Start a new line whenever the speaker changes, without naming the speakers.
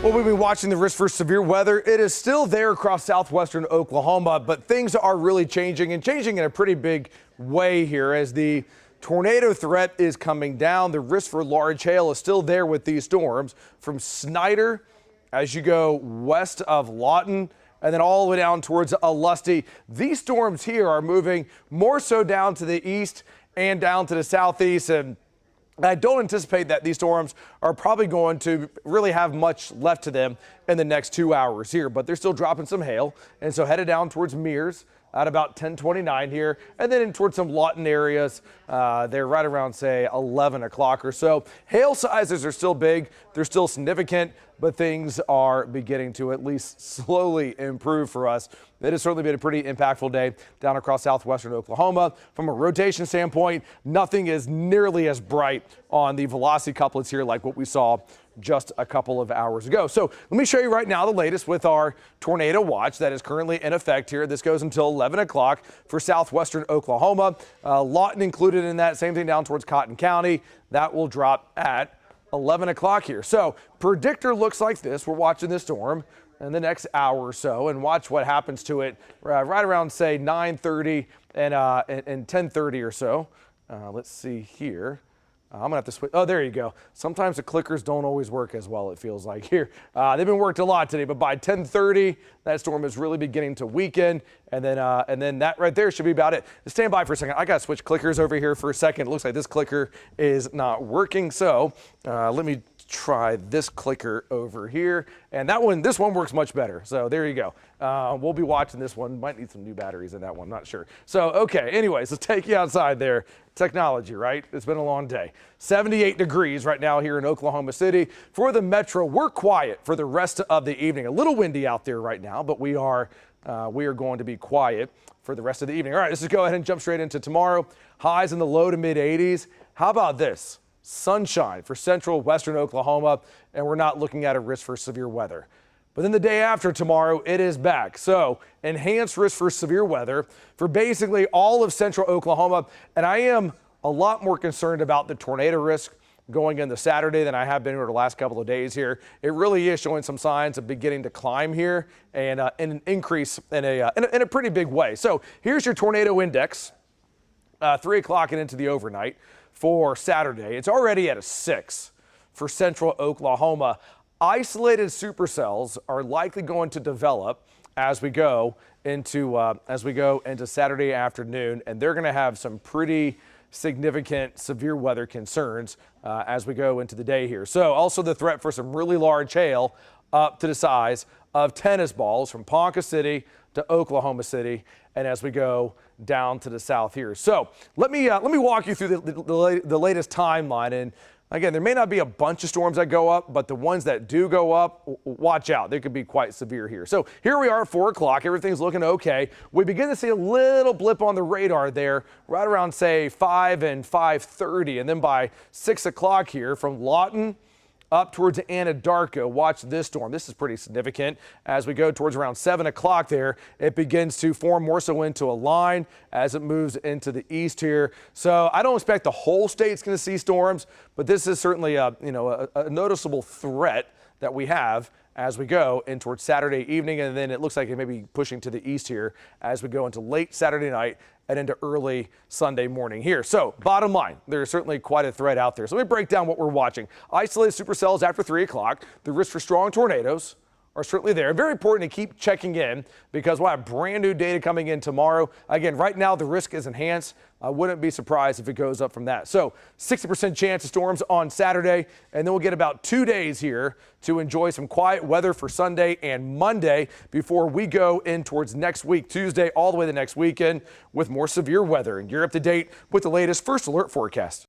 Well, we've been watching the risk for severe weather. It is still there across southwestern Oklahoma, but things are really changing and changing in a pretty big way here as the tornado threat is coming down. The risk for large hail is still there with these storms from Snyder as you go west of Lawton and then all the way down towards Lusty. These storms here are moving more so down to the east and down to the southeast, and I don't anticipate that these storms are probably going to really have much left to them in the next 2 hours here, but they're still dropping some hail. And so headed down towards Mears at about 10:29 here, and then in towards some Lawton areas. They're right around, say, 11 o'clock or so. Hail sizes are still big. They're still significant, but things are beginning to at least slowly improve for us. It has certainly been a pretty impactful day down across southwestern Oklahoma. From a rotation standpoint, nothing is nearly as bright on the velocity couplets here like what we saw just a couple of hours ago. So let me show you right now the latest with our tornado watch that is currently in effect here. This goes until 11 o'clock for southwestern Oklahoma. Lawton included in that. Same thing down towards Cotton County. That will drop at 11 o'clock here. So predictor looks like this. We're watching this storm in the next hour or so and watch what happens to it right around, say, 9:30 and 10:30 or so. Let's see here. I'm going to have to switch. Oh, there you go. Sometimes the clickers don't always work as well, it feels like here. They've been worked a lot today, but by 10:30, that storm is really beginning to weaken. And then that right there should be about it. Stand by for a second. I got to switch clickers over here for a second. It looks like this clicker is not working. So let me try this clicker over here. And this one works much better. So there you go. We'll be watching this one. Might need some new batteries in that one. Not sure. So, okay. Anyways, let's take you outside there. Technology, right? It's been a long day. 78 degrees right now here in Oklahoma City. For the metro, we're quiet for the rest of the evening. A little windy out there right now, but we are going to be quiet for the rest of the evening. All right, let's just go ahead and jump straight into tomorrow. Highs in the low to mid 80s. How about this? Sunshine for central western Oklahoma, and we're not looking at a risk for severe weather. But then the day after tomorrow, it is back. So enhanced risk for severe weather for basically all of central Oklahoma. And I am a lot more concerned about the tornado risk going into Saturday than I have been over the last couple of days here. It really is showing some signs of beginning to climb here and an increase in a pretty big way. So here's your tornado index, 3 o'clock and into the overnight for Saturday. It's already at a 6 for central Oklahoma. Isolated supercells are likely going to develop as we go into Saturday afternoon, and they're going to have some pretty significant severe weather concerns as we go into the day here. So also the threat for some really large hail up to the size of tennis balls from Ponca City to Oklahoma City, and as we go down to the south here. So let me walk you through the latest timeline. And again, there may not be a bunch of storms that go up, but the ones that do go up, watch out. They could be quite severe here. So here we are at 4 o'clock. Everything's looking okay. We begin to see a little blip on the radar there right around, say, 5 and 5:30. And then by 6 o'clock here from Lawton up towards Anadarko, watch this storm. This is pretty significant. As we go towards around 7 o'clock there, it begins to form more so into a line as it moves into the east here. So I don't expect the whole state's going to see storms, but this is certainly a noticeable threat that we have as we go in towards Saturday evening, and then it looks like it may be pushing to the east here as we go into late Saturday night and into early Sunday morning here. So bottom line, there's certainly quite a threat out there. So let me break down what we're watching. Isolated supercells after 3 o'clock. The risk for strong tornadoes are certainly there. Very important to keep checking in because we'll have brand new data coming in tomorrow. Again, right now the risk is enhanced. I wouldn't be surprised if it goes up from that. So 60% chance of storms on Saturday, and then we'll get about 2 days here to enjoy some quiet weather for Sunday and Monday before we go in towards next week, Tuesday, all the way to next weekend with more severe weather. And you're up to date with the latest First Alert forecast.